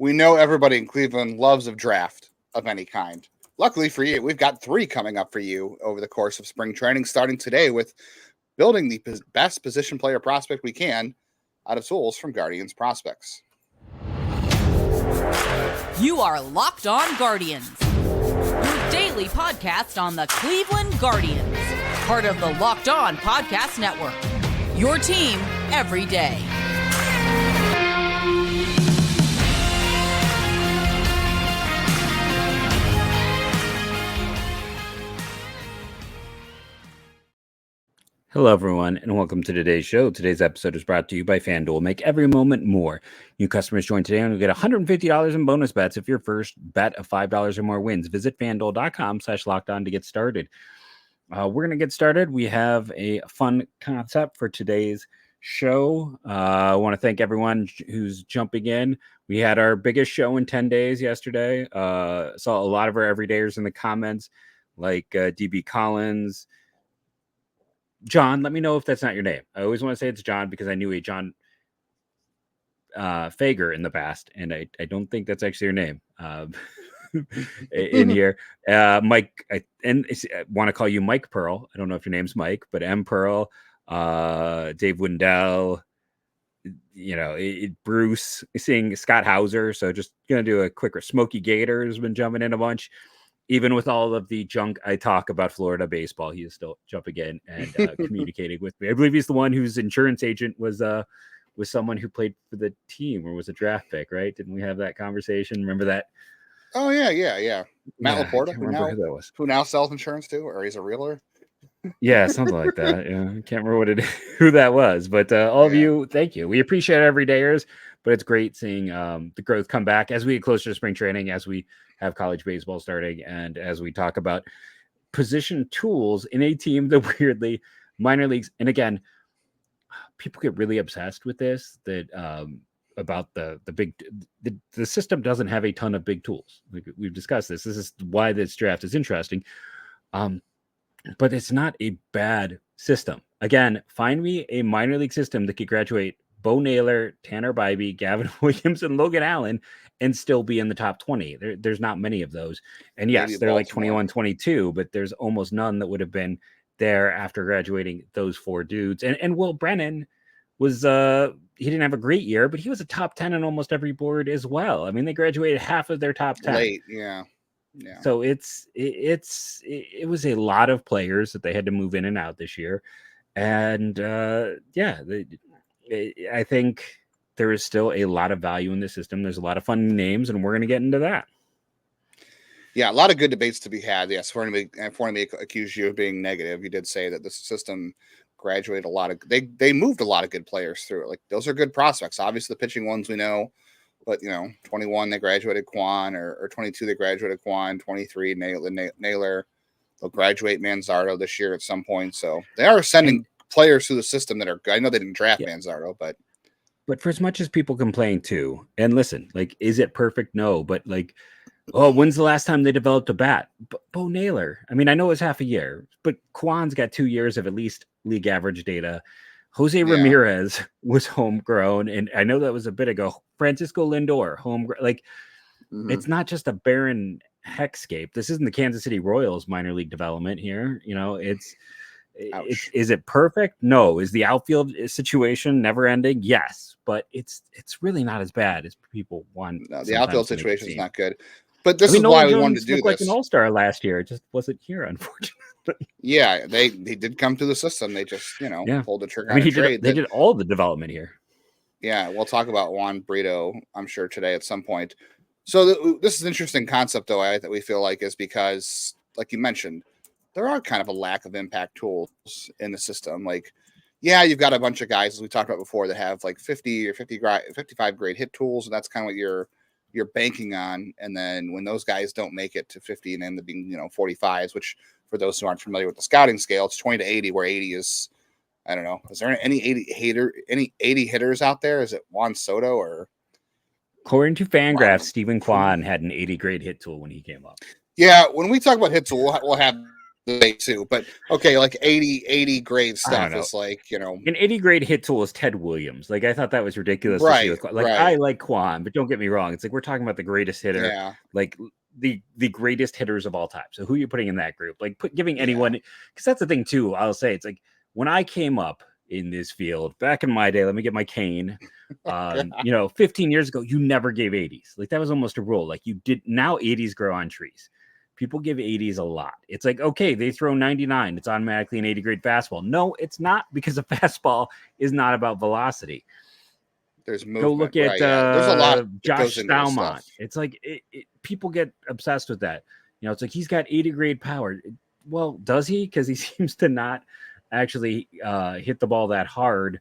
We know everybody in Cleveland loves a draft of any kind. Luckily for you, we've got 3 coming up for you over the course of spring training, starting today with building the best position player prospect we can out of tools from Guardians Prospects. You are Locked On Guardians, your daily podcast on the Cleveland Guardians, part of the Locked On Podcast Network, your team every day. Hello, everyone, and welcome to today's show. Today's episode is brought to you by FanDuel. Make every moment more. New customers join today and you'll get $150 in bonus bets if your first bet of $5 or more wins. Visit FanDuel.com/lockedon to get started. We're going to get started. We have a fun concept for today's show. I want to thank everyone who's jumping in. We had our biggest show in 10 days yesterday. Saw a lot of our everydayers in the comments, like DB Collins. John, let me know if that's not your name. I always want to say it's John because I knew a John Fager in the past, and I don't think that's actually your name in here. Mike, I want to call you Mike Pearl. I don't know if your name's Mike, but M. Pearl, Dave Wendell, Bruce, seeing Scott Hauser. So just going to do a quick Smokey Gator has been jumping in a bunch. Even with all of the junk I talk about Florida baseball, he is still jumping in and communicating with me. I believe he's the one whose insurance agent was someone who played for the team or was a draft pick, right? Didn't we have that conversation? Remember that? Oh, yeah. Matt Laporta, who now sells insurance too, or he's a realtor. Yeah, something like that. Yeah, I can't remember who that was, but all of you, thank you. We appreciate everydayers, but it's great seeing the growth come back as we get closer to spring training, as we have college baseball starting, and as we talk about position tools in a team that weirdly minor leagues. And again, people get really obsessed with this, that about the system doesn't have a ton of big tools. We've discussed this. This is why this draft is interesting. But it's not a bad system. Again, find me a minor league system that could graduate Bo Naylor, Tanner Bybee, Gavin Williams, and Logan Allen and still be in the top 20. There's not many of those. And yes, they're like 21, 22, but there's almost none that would have been there after graduating those 4 dudes. And Will Brennan was, he didn't have a great year, but he was a top 10 on almost every board as well. I mean, they graduated half of their top 10. Late, yeah. So it was a lot of players that they had to move in and out this year. And I think there is still a lot of value in the system. There's a lot of fun names, and we're going to get into that. Yeah, a lot of good debates to be had. Yes, for me accuse you of being negative, you did say that the system graduated a lot of they moved a lot of good players through it. Like, those are good prospects. Obviously, the pitching ones we know, but 21 they graduated Quan, or 22 they graduated Quan, 23 Naylor. They'll graduate Manzardo this year at some point. So they are sending players through the system that are good. I know they didn't draft Manzardo, but for as much as people complain too, and listen, like, is it perfect? No, but like, when's the last time they developed a bat? Bo Naylor. I mean, I know it was half a year, but Kwan's got 2 years of at least league average data. Jose Ramirez was homegrown, and I know that was a bit ago. Francisco Lindor, homegrown. Like, It's not just a barren hexscape. This isn't the Kansas City Royals minor league development here. Is it perfect? No. Is the outfield situation never ending? Yes, but it's really not as bad as people want. No, the outfield situation is not good. But this is why we wanted to do this. Like an all-star last year. It just wasn't here, unfortunately. Yeah, they did come through the system. They just, pulled the trigger on a trade. They did all the development here. Yeah, we'll talk about Juan Brito, I'm sure, today at some point. So this is an interesting concept, though, that we feel like, is because, like you mentioned, there are kind of a lack of impact tools in the system. Like, you've got a bunch of guys, as we talked about before, that have like 50 or 55 grade hit tools, and that's kind of what you're banking on. And then when those guys don't make it to 50 and end up being 45s, which for those who aren't familiar with the scouting scale, it's 20 to 80, where 80 is, I don't know, is there any 80 hitters out there? Is it Juan Soto or? According to Fangraphs, Stephen Kwan had an 80 grade hit tool when he came up. Yeah, when we talk about hit tool, we'll have debate too. But okay, like 80 grade I don't stuff know. is like, An 80 grade hit tool is Ted Williams. Like I thought that was ridiculous to see right, with Quan. Like I right, like Quan, but don't get me wrong. It's like we're talking about the greatest hitter, yeah, like the greatest hitters of all time. So who are you putting in that group? Like giving yeah. anyone, because that's the thing too. I'll say it's like when I came up in this field back in my day. Let me get my cane. 15 years ago, you never gave 80s. Like that was almost a rule. Like you did. Now 80s grow on trees. People give 80s a lot. It's like, okay, they throw 99. It's automatically an 80 grade fastball. No, it's not, because a fastball is not about velocity. There's Go movement, look at right? Yeah, there's a lot that goes Josh into this Staumont. stuff. It's like people get obsessed with that. It's like he's got 80 grade power. Well, does he? Because he seems to not actually hit the ball that hard,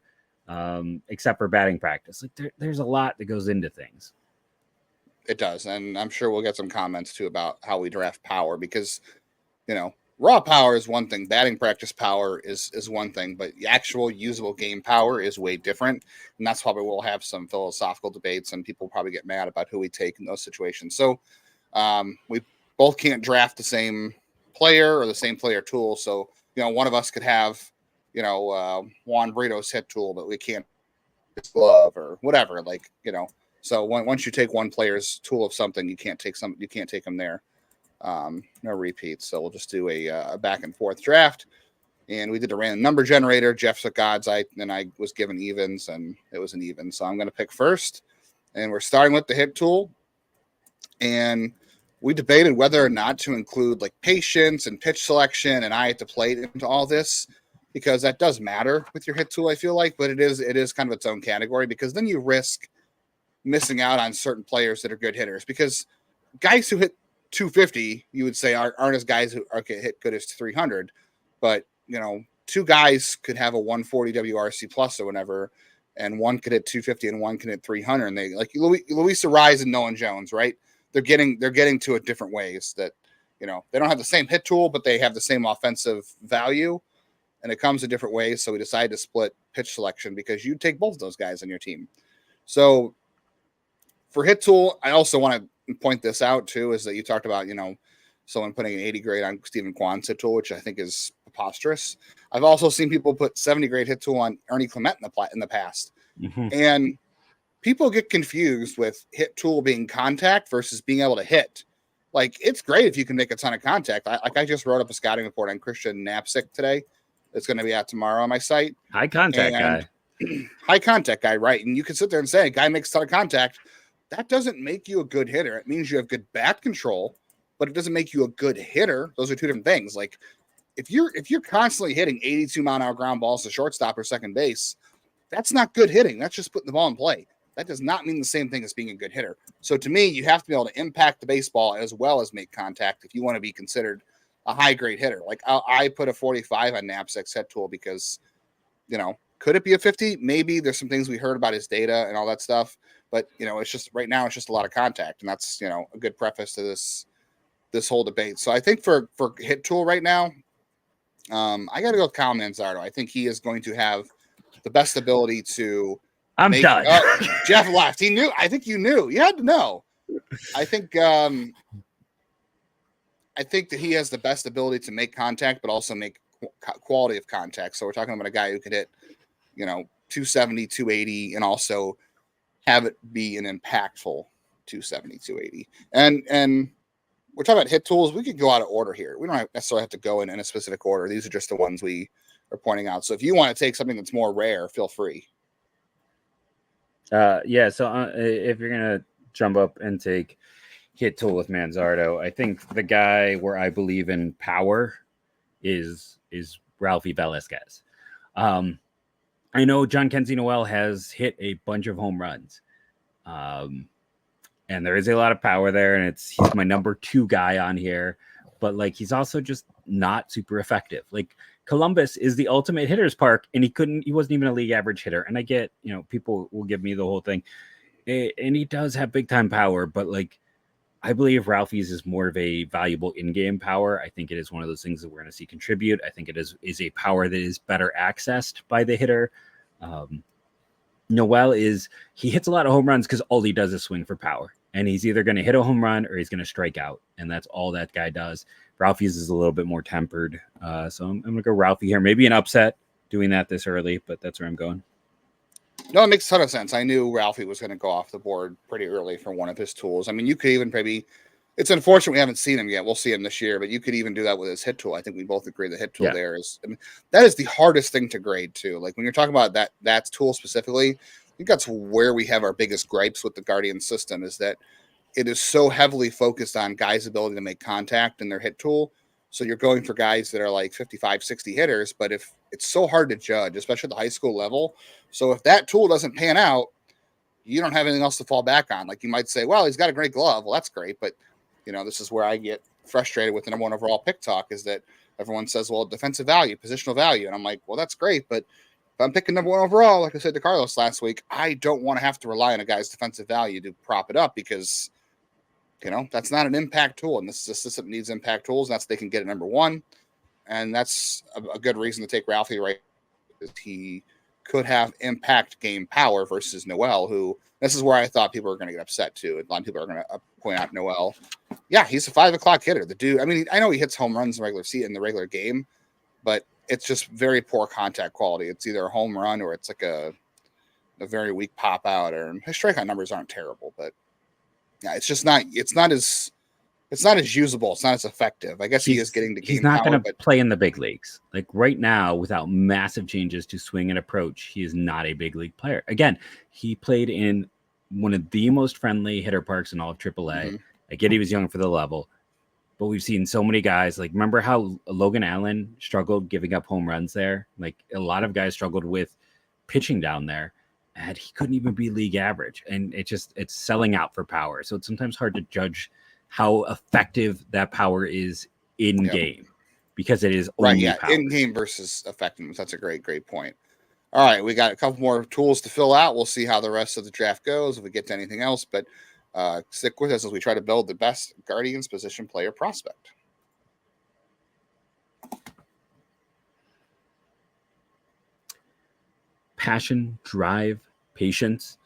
except for batting practice. Like there's a lot that goes into things. It does, and I'm sure we'll get some comments too about how we draft power, because raw power is one thing, batting practice power is one thing, but the actual usable game power is way different, and that's probably we'll have some philosophical debates, and people probably get mad about who we take in those situations. So we both can't draft the same player or the same player tool. So one of us could have Juan Brito's hit tool, but we can't his glove or whatever. So once you take one player's tool of something, you can't take them there. No repeats. So we'll just do a back and forth draft. And we did a random number generator. Jeff took odds. I was given evens, and it was an even. So I'm going to pick first. And we're starting with the hit tool. And we debated whether or not to include like patience and pitch selection and eye at the plate into all this, because that does matter with your hit tool, I feel like. But it is kind of its own category, because then you risk missing out on certain players that are good hitters, because guys who hit 250, you would say aren't as guys who are hit good as 300, but two guys could have a 140 WRC plus or whatever, and one could hit 250 and one could hit 300, and they like Luis Arraez and Nolan Jones, right? They're getting to it different ways. That they don't have the same hit tool, but they have the same offensive value, and it comes in different ways. So we decided to split pitch selection, because you take both of those guys on your team. So for hit tool, I also want to point this out too, is that you talked about, someone putting an 80 grade on Stephen Kwan's hit tool, which I think is preposterous. I've also seen people put 70 grade hit tool on Ernie Clement in the past. Mm-hmm. And people get confused with hit tool being contact versus being able to hit. Like, it's great if you can make a ton of contact. I just wrote up a scouting report on Christian Knapsick today. It's going to be out tomorrow on my site. High contact guy. High contact guy, right? And you can sit there and say, a guy makes a ton of contact. That doesn't make you a good hitter. It means you have good bat control, but it doesn't make you a good hitter. Those are two different things. Like, if you're constantly hitting 82 mile an hour ground balls to shortstop or second base, that's not good hitting. That's just putting the ball in play. That does not mean the same thing as being a good hitter. So to me, you have to be able to impact the baseball as well as make contact if you want to be considered a high grade hitter. Like, I put a 45 on Knapsack's hit tool because, could it be a 50? Maybe. There's some things we heard about his data and all that stuff, but it's just right now it's just a lot of contact, and that's a good preface to this whole debate. So I think for hit tool right now, I got to go with Kyle Manzardo. I think he is going to have the best ability to. I'm done. Jeff left. He knew. I think you knew. You had to know. I think that he has the best ability to make contact, but also make quality of contact. So we're talking about a guy who could hit, 270, 280, and also have it be an impactful 270, 280. And we're talking about hit tools. We could go out of order here. We don't necessarily have to go in a specific order. These are just the ones we are pointing out. So if you want to take something that's more rare, feel free. So if you're gonna jump up and take hit tool with Manzardo, I think the guy where I believe in power is Ralphie Velasquez. I know John Kenzie Noel has hit a bunch of home runs, and there is a lot of power there, and he's my number 2 guy on here, but like he's also just not super effective. Like, Columbus is the ultimate hitter's park, and he wasn't even a league average hitter. And I get, people will give me the whole thing, and he does have big time power, but like, I believe Ralphie's is more of a valuable in-game power. I think it is one of those things that we're going to see contribute. I think it is a power that is better accessed by the hitter. Noel he hits a lot of home runs because all he does is swing for power. And he's either going to hit a home run or he's going to strike out. And that's all that guy does. Ralphie's is a little bit more tempered. So I'm going to go Ralphie here. Maybe an upset doing that this early, but that's where I'm going. No, it makes a ton of sense. I knew Ralphie was going to go off the board pretty early for one of his tools. I mean, you could even maybe, it's unfortunate we haven't seen him yet. We'll see him this year, but you could even do that with his hit tool. I think we both agree the hit tool there is, I mean, that is the hardest thing to grade too. Like when you're talking about that tool specifically, I think that's where we have our biggest gripes with the Guardian system is that it is so heavily focused on guys' ability to make contact in their hit tool. So you're going for guys that are like 55, 60 hitters, but if it's so hard to judge, especially at the high school level. So if that tool doesn't pan out, you don't have anything else to fall back on. Like you might say, well, he's got a great glove. Well, that's great. But, this is where I get frustrated with the number one overall pick talk is that everyone says, well, defensive value, positional value. And I'm like, well, that's great. But if I'm picking number one overall, like I said to Carlos last week, I don't want to have to rely on a guy's defensive value to prop it up because that's not an impact tool. And this system needs impact tools. And that's they can get at number one. And that's a good reason to take Ralphie right. He could have impact game power versus Noel, who this is where I thought people were going to get upset too. A lot of people are going to point out Noel. Yeah, he's a 5 o'clock hitter. The dude, I mean, I know he hits home runs in the regular game, but it's just very poor contact quality. It's either a home run or it's like a very weak pop out, or his strikeout numbers aren't terrible, but yeah, it's not as usable. It's not as effective. I guess he is getting to game. He's not going to play in the big leagues. Like right now, without massive changes to swing and approach, he is not a big league player. Again, he played in one of the most friendly hitter parks in all of AAA. Mm-hmm. I get he was young for the level, but we've seen so many guys. Like remember how Logan Allen struggled giving up home runs there? Like a lot of guys struggled with pitching down there. And he couldn't even be league average. And it's selling out for power. So it's sometimes hard to judge how effective that power is in game because it is only power. In game versus effectiveness. That's a great point. All right, we got a couple more tools to fill out. We'll see how the rest of the draft goes if we get to anything else, but stick with us as we try to build the best Guardians position player prospect. Passion, drive, patience.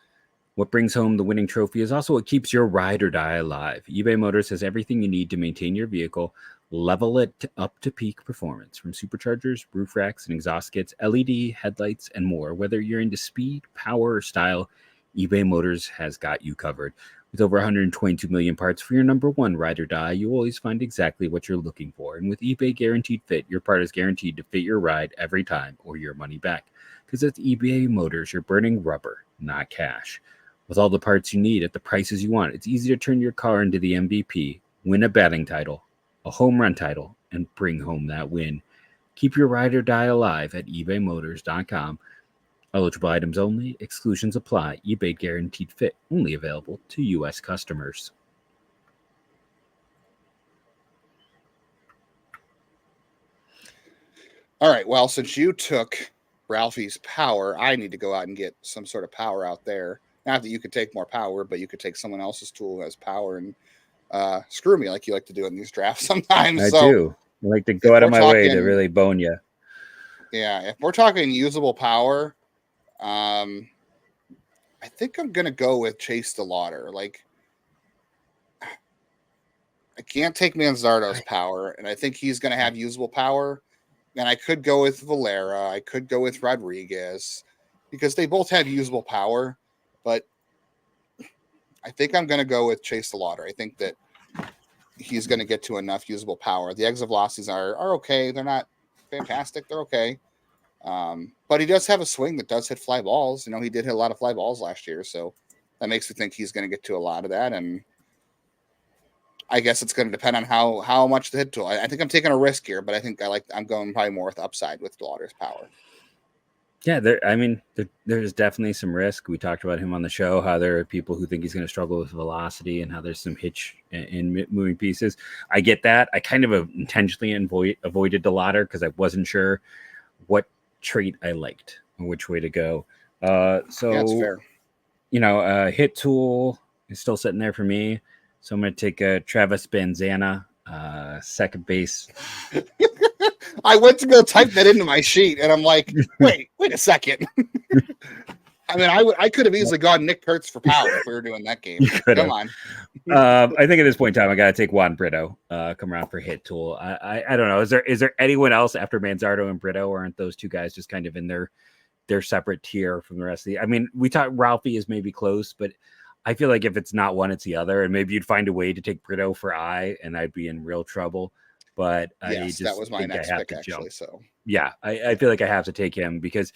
What brings home the winning trophy is also what keeps your ride or die alive. eBay Motors has everything you need to maintain your vehicle, level it up to peak performance. From superchargers, roof racks, and exhaust kits, LED, headlights, and more. Whether you're into speed, power, or style, eBay Motors has got you covered. With over 122 million parts for your number one ride or die, you always find exactly what you're looking for. And with eBay Guaranteed Fit, your part is guaranteed to fit your ride every time or your money back. Because at eBay Motors, you're burning rubber, not cash. With all the parts you need at the prices you want, it's easy to turn your car into the MVP, win a batting title, a home run title, and bring home that win. Keep your ride or die alive at ebaymotors.com. Eligible items only. Exclusions apply. eBay Guaranteed Fit. Only available to U.S. customers. All right. Well, since you took Ralphie's power, I need to go out and get some sort of power out there. Not that you could take more power, but you could take someone else's tool who has power and screw me like you like to do in these drafts sometimes. I do. I like to go out of my way to really bone you. Yeah. If we're talking usable power, I think I'm going to go with Chase the Lauder. Like, I can't take Manzardo's power, and I think he's going to have usable power. And I could go with Valera. I could go with Rodriguez because they both have usable power. But I think I'm going to go with Chase the Lauder. I think that he's going to get to enough usable power. The exit velocities are okay. They're not fantastic. They're okay. But he does have a swing that does hit fly balls. He did hit a lot of fly balls last year. So that makes me think he's going to get to a lot of that. And I guess it's going to depend on how much the hit tool. I think I'm taking a risk here, but I think I'm going probably more with upside with Lauder's power. Yeah, there's definitely some risk. We talked about him on the show, how there are people who think he's going to struggle with velocity and how there's some hitch in moving pieces. I get that. I kind of intentionally avoided the Lauder because I wasn't sure what trait I liked or which way to go. So that's fair. Hit tool is still sitting there for me. So I'm going to take Travis Banzana, second base. I went to go type that into my sheet, and I'm like, wait a second. I mean, I could have easily gone Nick Kurtz for power if we were doing that game. Come on. I think at this point in time, I got to take Juan Brito, come around for hit tool. I don't know. Is there anyone else after Manzardo and Brito, or aren't those two guys just kind of in their separate tier from the rest of the? I mean, we thought Ralphie is maybe close, but I feel like if it's not one, it's the other, and maybe you'd find a way to take Brito for and I'd be in real trouble. But yes, that was my next pick actually. So yeah, I feel like I have to take him because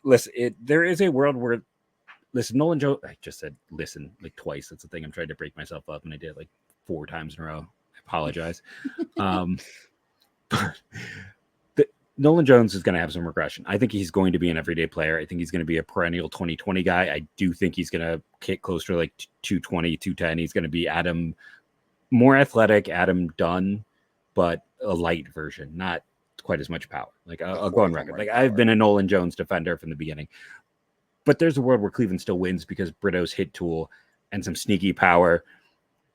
listen, there is a world where Nolan Jones. I just said listen like twice. That's the thing. I'm trying to break myself up, and I did like 4 times in a row. I apologize. Nolan Jones is going to have some regression. I think he's going to be an everyday player. I think he's going to be a perennial 2020 guy. I do think he's going to kick closer to like 220, 210. He's going to be more athletic, Adam Dunn, but a light version, not quite as much power. Like I'll go on record. Like I've been a Nolan Jones defender from the beginning, but there's a world where Cleveland still wins because Brito's hit tool and some sneaky power.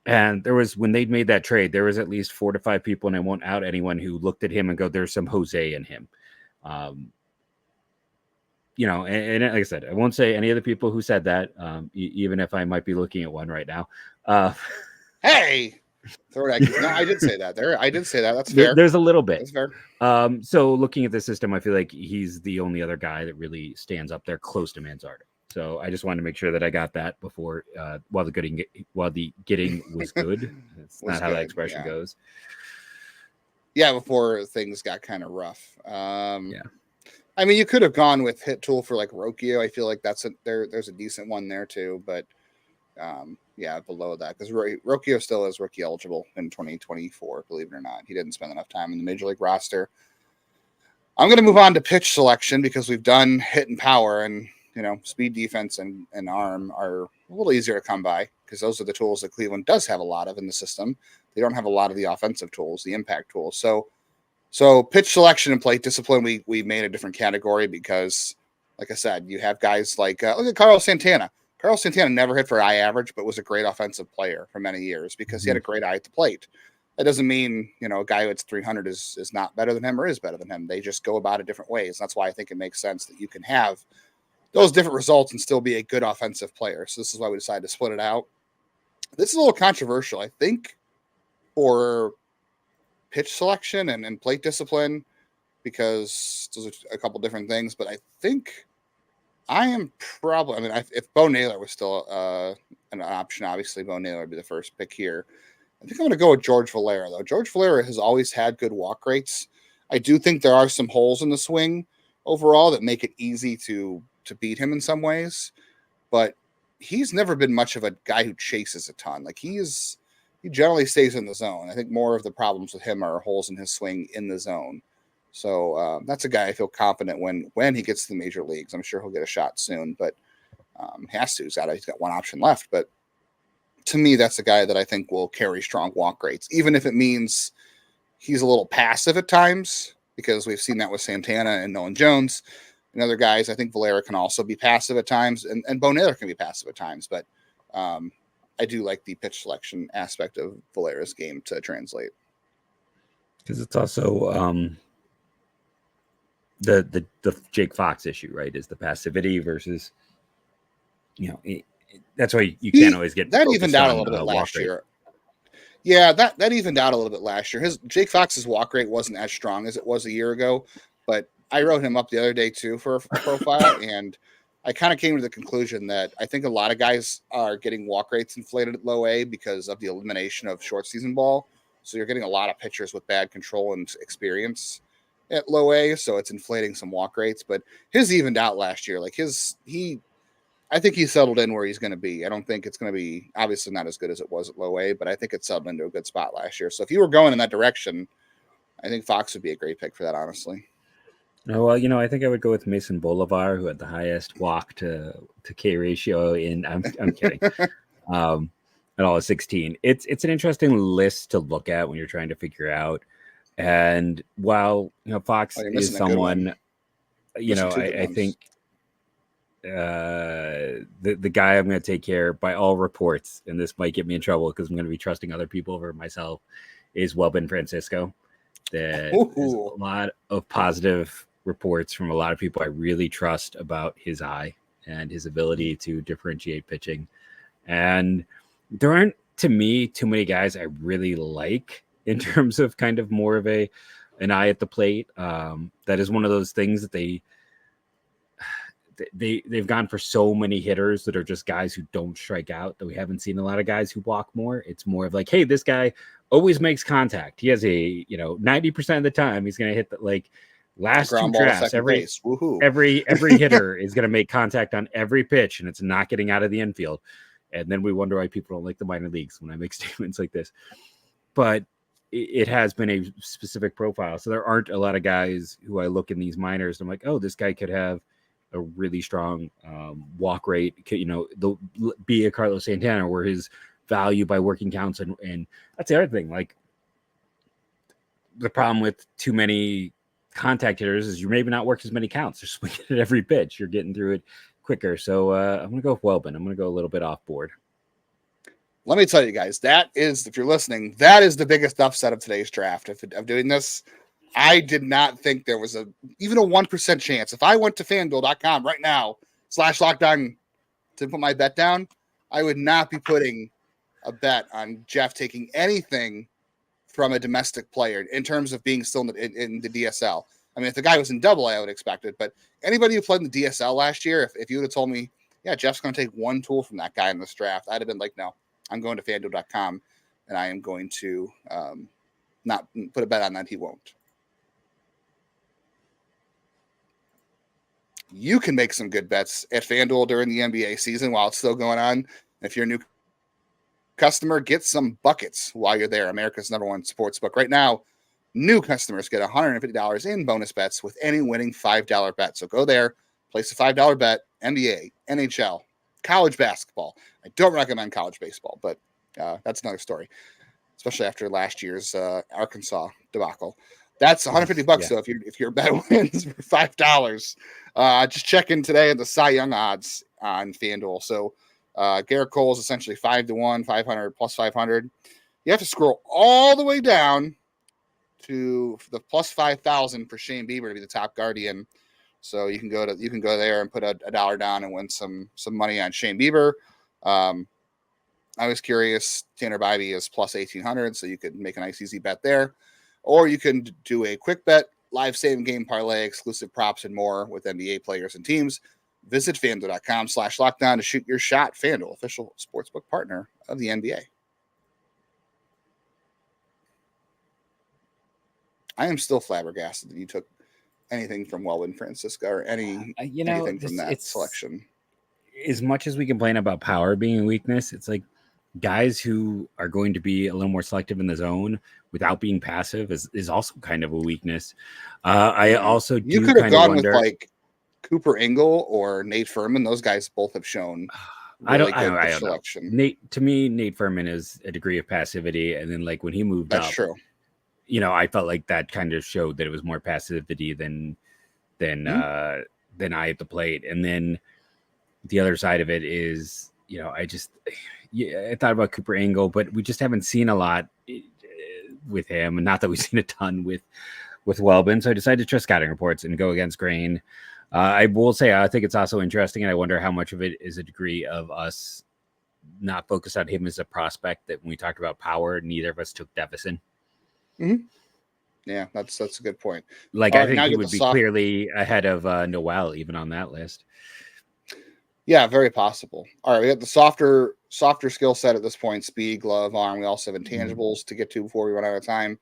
And there was, when they made that trade, there was at least 4 to 5 people, and I won't out anyone, who looked at him and go, there's some Jose in him. You know, and like I said, I won't say any of the people who said that, even if I might be looking at one right now. Hey, no, I did say that there. I did say that. That's fair. There's a little bit. That's fair. So looking at the system, I feel like he's the only other guy that really stands up there close to Manzardo. So I just wanted to make sure that I got that before, while the getting was good. That's not how that expression goes. Yeah, before things got kind of rough. Yeah. I mean, you could have gone with hit tool for like Rocchio. I feel like there's a decent one there too, but yeah, below that, because Rocchio still is rookie eligible in 2024. Believe it or not, he didn't spend enough time in the major league roster. I'm going to move on to pitch selection because we've done hit and power, and you know, speed, defense, and arm are a little easier to come by because those are the tools that Cleveland does have a lot of in the system. They don't have a lot of the offensive tools, the impact tools. So pitch selection and plate discipline, we made a different category because, like I said, you have guys like, look at Carlos Santana. Carlos Santana never hit for eye average, but was a great offensive player for many years because he had a great eye at the plate. That doesn't mean, you know, a guy who hits 300 is not better than him or is better than him. They just go about it different ways. That's why I think it makes sense that you can have those different results and still be a good offensive player. So this is why we decided to split it out. This is a little controversial, I think, for pitch selection and plate discipline, because those are a couple different things. But I think I am probably, I mean, if Bo Naylor was still an option, obviously Bo Naylor would be the first pick here. I think I'm going to go with George Valera, though. George Valera has always had good walk rates. I do think there are some holes in the swing overall that make it easy to beat him in some ways, but he's never been much of a guy who chases a ton. Like he generally stays in the zone. I think more of the problems with him are holes in his swing in the zone. So that's a guy I feel confident when he gets to the major leagues. I'm sure he'll get a shot soon, but he has to. He's got one option left. But to me, that's a guy that I think will carry strong walk rates, even if it means he's a little passive at times, because we've seen that with Santana and Nolan Jones and other guys. I think Valera can also be passive at times, and Bo Naylor can be passive at times. But I do like the pitch selection aspect of Valera's game to translate, because it's also the Jake Fox issue, right? Is the passivity versus, you know, that's why you can't always get that evened out a little bit last year. Yeah, that evened out a little bit last year. Jake Fox's walk rate wasn't as strong as it was a year ago, but I wrote him up the other day too for a profile, and I kind of came to the conclusion that I think a lot of guys are getting walk rates inflated at low A because of the elimination of short season ball. So you're getting a lot of pitchers with bad control and experience at low A, so it's inflating some walk rates. But his evened out last year. Like I think he settled in where he's going to be. I don't think it's going to be obviously not as good as it was at low A, but I think it settled into a good spot last year. So if you were going in that direction, I think Fox would be a great pick for that, honestly. No, well, you know, I think I would go with Mason Bolivar, who had the highest walk to K ratio in. I'm kidding. At all 16. It's an interesting list to look at when you're trying to figure out. And while, you know, Fox is someone, you know, I think the guy I'm going to take here, by all reports, and this might get me in trouble because I'm going to be trusting other people over myself, is Welbin Francisco. There's a lot of positive reports from a lot of people I really trust about his eye and his ability to differentiate pitching. And there aren't, to me, too many guys I really like in terms of kind of more of an eye at the plate. That is one of those things that they've gone for so many hitters that are just guys who don't strike out, that we haven't seen a lot of guys who walk more. It's more of like, hey, this guy always makes contact. He has 90% of the time he's going to hit last two drafts. Every hitter is going to make contact on every pitch, and it's not getting out of the infield. And then we wonder why people don't like the minor leagues when I make statements like this. But it has been a specific profile. So there aren't a lot of guys who I look in these minors and I'm like, oh, this guy could have a really strong walk rate, be a Carlos Santana, where his value by working counts. And that's the other thing. Like, the problem with too many contact hitters is you're maybe not working as many counts. You're swinging at every pitch. You're getting through it quicker. So I'm going to go with Welbin. I'm going to go a little bit off board. Let me tell you guys, that is, if you're listening, that is the biggest upset of today's draft. Of doing this, I did not think there was even a 1% chance. If I went to FanDuel.com right now /lockdown to put my bet down, I would not be putting a bet on Jeff taking anything from a domestic player in terms of being still in the DSL. I mean, if the guy was in double A, I would expect it. But anybody who played in the DSL last year, if you would have told me, yeah, Jeff's going to take one tool from that guy in this draft, I'd have been like, no, I'm going to FanDuel.com and I am going to not put a bet on that he won't. You can make some good bets at FanDuel during the NBA season while it's still going on. If you're a new customer, get some buckets while you're there. America's #1 sports book. Right now, new customers get $150 in bonus bets with any winning $5 bet. So go there, place a $5 bet, NBA, NHL, college basketball. I don't recommend college baseball, but that's another story, especially after last year's Arkansas debacle. That's $150 bucks. So if your bet wins for $5, just check in today at the Cy Young odds on FanDuel. So Garrett Cole is essentially 5-1, 500 plus 500. You have to scroll all the way down to the plus 5,000 for Shane Bieber to be the top guardian. So you can go there and put a $1 down and win some money on Shane Bieber. I was curious. Tanner Bybee is plus 1,800, so you could make a nice easy bet there. Or you can do a quick bet, live same game parlay, exclusive props, and more with NBA players and teams. Visit FanDuel.com/lockdown to shoot your shot. FanDuel, official sportsbook partner of the NBA. I am still flabbergasted that you took anything from Welwyn Francisco or anything from that selection. As much as we complain about power being a weakness, it's like guys who are going to be a little more selective in the zone without being passive is also kind of a weakness. I also you could have gone with like Cooper Engel or Nate Furman. Those guys both have shown really good selection. Nate Furman is a degree of passivity, and then like when he moved up, that's true. I felt like that kind of showed that it was more passivity than eye at the plate. And then the other side of it is, I thought about Cooper Engel, but we just haven't seen a lot with him, and not that we've seen a ton with Welbin. So I decided to trust scouting reports and go against grain. I will say I think it's also interesting, and I wonder how much of it is a degree of us not focused on him as a prospect, that when we talked about power, neither of us took Devison. Mm-hmm. Yeah, that's a good point. Like, I think he would be clearly ahead of Noel even on that list. Yeah, very possible. All right, we got the softer skill set at this point: speed, glove, arm. We also have intangibles to get to before we run out of time.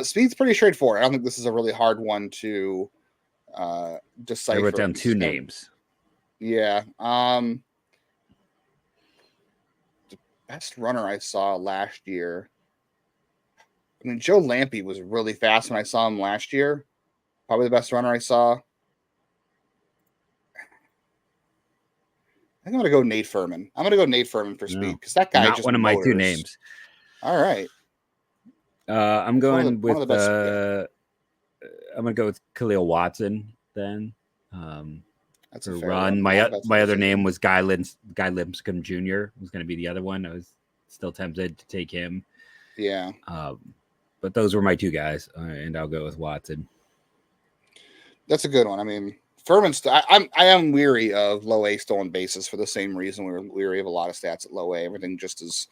Speed's pretty straightforward. I don't think this is a really hard one to decipher. I wrote down two names. Yeah. The best runner I saw last year. I mean, Joe Lampe was really fast when I saw him last year. Probably the best runner I saw. I think I'm going to go Nate Furman. I'm going to go Nate Furman for speed because that guy not just one of my two names. All right. I'm going with I'm going to go with Khalil Watson then. That's a fair run. one. My other name was Guy Lipscomb Jr. was going to be the other one. I was still tempted to take him. Yeah. But those were my two guys, and I'll go with Watson. That's a good one. I mean, Furman's. I am weary of low A stolen bases for the same reason we were weary of a lot of stats at low A. Everything just is,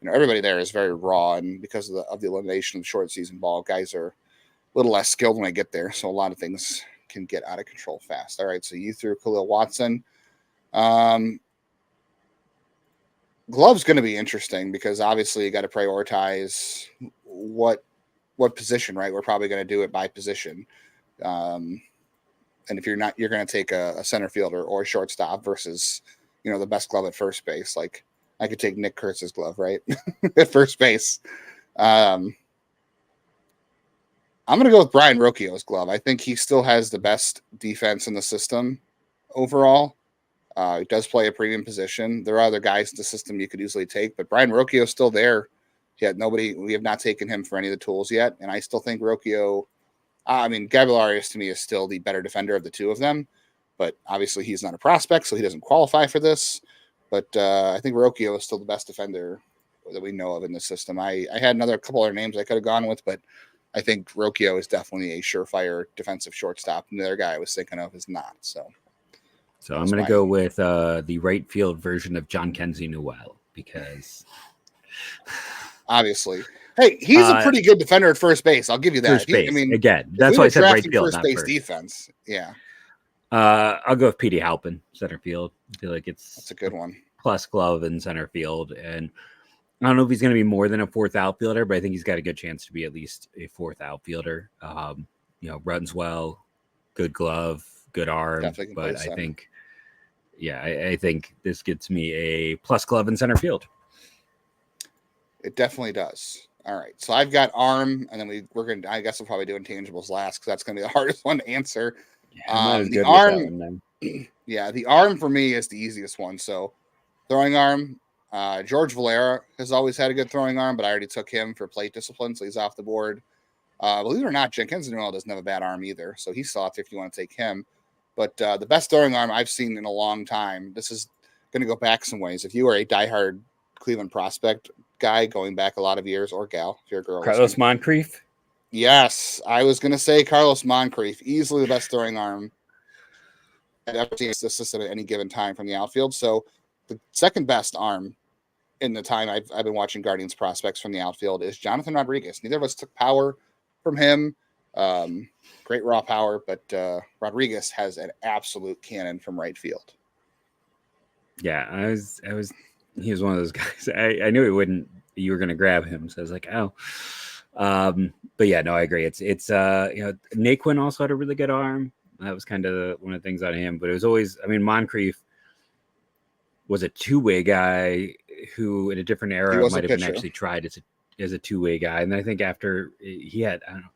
everybody there is very raw, and because of the elimination of short season ball, guys are a little less skilled when they get there. So a lot of things can get out of control fast. All right, so you threw Khalil Watson. Glove's going to be interesting because obviously you got to prioritize what position, right? We're probably going to do it by position. And if you're not, you're going to take a center fielder or a shortstop versus, the best glove at first base. Like I could take Nick Kurtz's glove, right? At first base. I'm going to go with Brian Rocchio's glove. I think he still has the best defense in the system overall. He does play a premium position. There are other guys in the system you could easily take, but Brian Rocchio is still there. We have not taken him for any of the tools yet. And I still think Rocchio, Gabularius to me is still the better defender of the two of them, but obviously he's not a prospect, so he doesn't qualify for this. But I think Rocchio is still the best defender that we know of in the system. I had a couple other names I could have gone with, but I think Rocchio is definitely a surefire defensive shortstop. And the other guy I was thinking of is not. So I'm going to go with the right field version of John Kenzie Newell because obviously, hey, he's a pretty good defender at first base. I'll give you that. First base, again, that's why I said right field, first base defense. Yeah. I'll go with Petey Halpin, center field. I feel like that's a good one. Plus glove in center field, and I don't know if he's going to be more than a fourth outfielder, but I think he's got a good chance to be at least a fourth outfielder. Runs well, good glove, good arm, but I think, I think this gets me a plus glove in center field. It definitely does. All right, so I've got arm, and then we're gonna. I guess we'll probably do intangibles last because that's gonna be the hardest one to answer. The arm, the arm for me is the easiest one. So throwing arm, George Valera has always had a good throwing arm, but I already took him for plate discipline, so he's off the board. Believe it or not, Jenkins Noel doesn't have a bad arm either, so he's soft if you want to take him. But the best throwing arm I've seen in a long time, this is going to go back some ways. If you are a diehard Cleveland prospect guy going back a lot of years, or gal, if you're a girl. Carlos Moncrief? Yes, I was going to say Carlos Moncrief, easily the best throwing arm I've ever seen the system at any given time from the outfield. So the second best arm in the time I've been watching Guardians prospects from the outfield is Jonathan Rodriguez. Neither of us took power from him. Great raw power, but Rodriguez has an absolute cannon from right field. Yeah, he was one of those guys. I knew you were going to grab him. So I was like, oh, but yeah, no, I agree. It's Naquin also had a really good arm. That was kind of one of the things on him, but it was always, Moncrief was a two-way guy who in a different era might have been actually tried as a two-way guy. And then I think after he had, I don't know,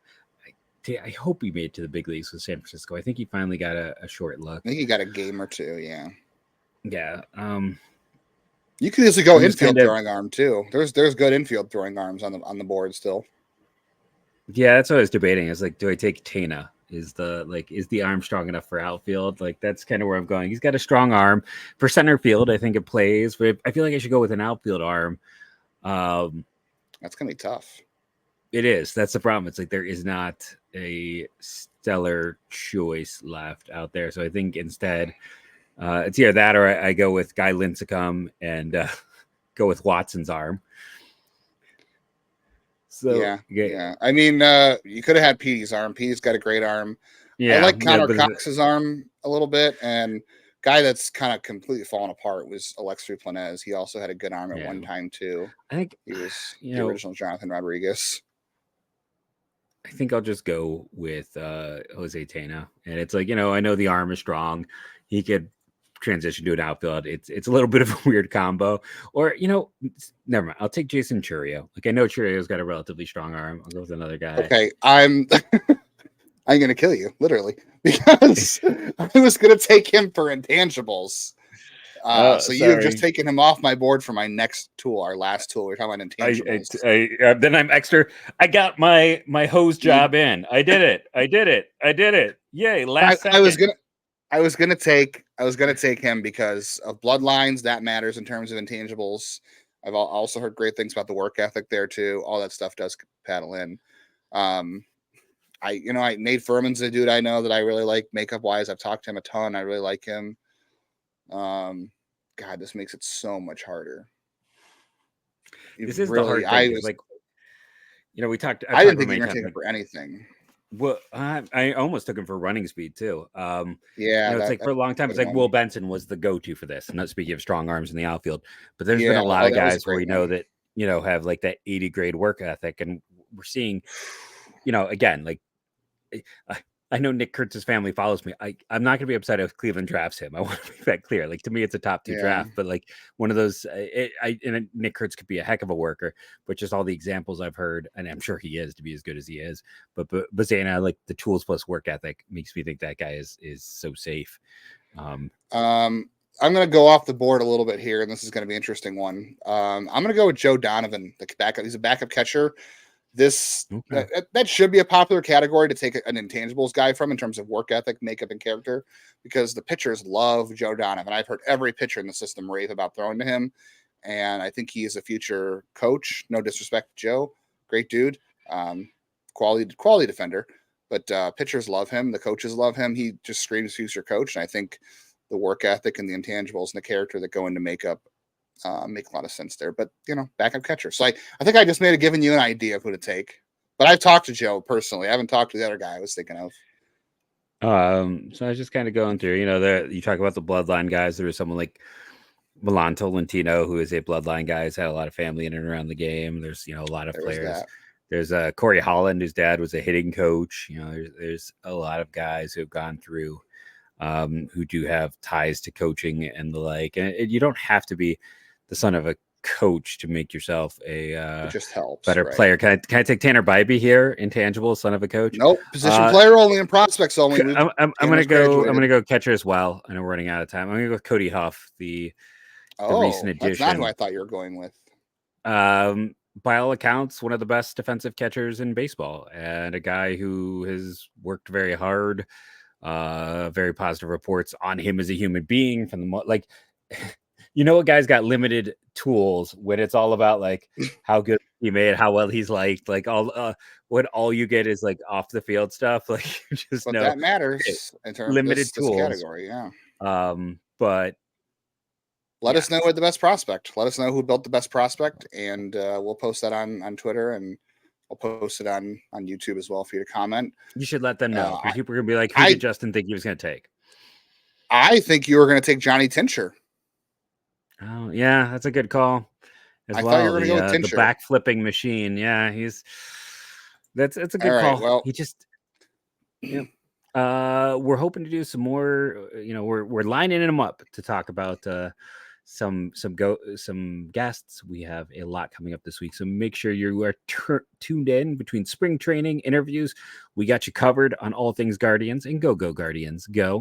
I hope he made it to the big leagues with San Francisco. I think he finally got a short look. I think he got a game or two. Yeah. Yeah. You could easily go infield throwing arm too. There's good infield throwing arms on the board still. Yeah, that's what I was debating. Is like, do I take Tana? Is the arm strong enough for outfield? Like that's kind of where I'm going. He's got a strong arm for center field. I think it plays, but I feel like I should go with an outfield arm. That's gonna be tough. It is. That's the problem. It's like there is not a stellar choice left out there. So I think instead it's either that or I go with Guy Lincecum and go with Watson's arm. So yeah. You could have had Petey's arm. Petey's got a great arm. Yeah, I like Connor Cox's arm a little bit, and guy that's kind of completely fallen apart was Alexi Planez. He also had a good arm at one time too. I think he was the original Jonathan Rodriguez. I think I'll just go with Jose Tena, and it's like I know the arm is strong. He could transition to an outfield. It's a little bit of a weird combo, or never mind. I'll take Jason Churio. Like I know Churio's got a relatively strong arm. I'll go with another guy. Okay, I'm gonna kill you literally because I was gonna take him for intangibles. So you've just taken him off my board for my next tool, our last tool. We're talking about intangibles. Then I'm extra. I got my hose job in. I did it. Yay! Last second. I was gonna take him because of bloodlines. That matters in terms of intangibles. I've also heard great things about the work ethic there too. All that stuff does paddle in. Nate Furman's a dude I know that I really like makeup wise. I've talked to him a ton. I really like him. God, this makes it so much harder. This is the hard thing. We talked. I didn't think you were going to take him for anything. Well, I almost took him for running speed too. Yeah, it's like for a long time, it's like Will Benson was the go-to for this. Not speaking of strong arms in the outfield, but there's been a lot of guys where we know that have like that 80 grade work ethic, and we're seeing, again, like I know Nick Kurtz's family follows me. I'm not going to be upset if Cleveland drafts him. I want to make that clear. Like, to me, it's a top 2 draft, but like one of those, and Nick Kurtz could be a heck of a worker, but just all the examples I've heard, and I'm sure he is to be as good as he is. But Bazana, like the tools plus work ethic, makes me think that guy is so safe. I'm going to go off the board a little bit here, and this is going to be an interesting one. I'm going to go with Joe Donovan, the backup. He's a backup catcher. That should be a popular category to take an intangibles guy from in terms of work ethic, makeup, and character, because the pitchers love Joe Donovan. I've heard every pitcher in the system rave about throwing to him, and I think he is a future coach. No disrespect to Joe, great dude, quality defender, but pitchers love him. The coaches love him. He just screams future coach, and I think the work ethic and the intangibles and the character that go into makeup make a lot of sense there. But backup catcher. So I think I just may have given you an idea of who to take. But I've talked to Joe personally. I haven't talked to the other guy I was thinking of. So I was just kind of going through, you talk about the bloodline guys. There was someone like Milan Tolentino, who is a bloodline guy, has had a lot of family in and around the game. There's a lot of players. There's Corey Holland, whose dad was a hitting coach. There's a lot of guys who have gone through who do have ties to coaching and the like. And you don't have to be the son of a coach to make yourself a just helps, better player. Can I take Tanner Bybee here? Intangible, son of a coach? Nope. Position player only and prospects only. I'm gonna go catcher as well. I know we're running out of time. I'm gonna go with Cody Huff, the recent addition. That's not who I thought you were going with. By all accounts, one of the best defensive catchers in baseball, and a guy who has worked very hard. Very positive reports on him as a human being from the a guy's got limited tools when it's all about like how good he made, how well he's liked, like all you get is like off the field stuff. Like that matters in terms limited of tools category. Yeah. But let us know what the best prospect. Let us know who built the best prospect, and we'll post that on Twitter, and I'll post it on YouTube as well for you to comment. You should let them know. People are gonna be like, who did Justin think he was gonna take? I think you were gonna take Johnny Tincher. Oh yeah, that's a good call. I thought you were gonna go with Tincher. The back flipping machine. Yeah, that's a good call. Well, he just we're hoping to do some more. We're lining them up to talk about some guests. We have a lot coming up this week, so make sure you are tuned in between spring training interviews. We got you covered on all things Guardians, and go Guardians, go.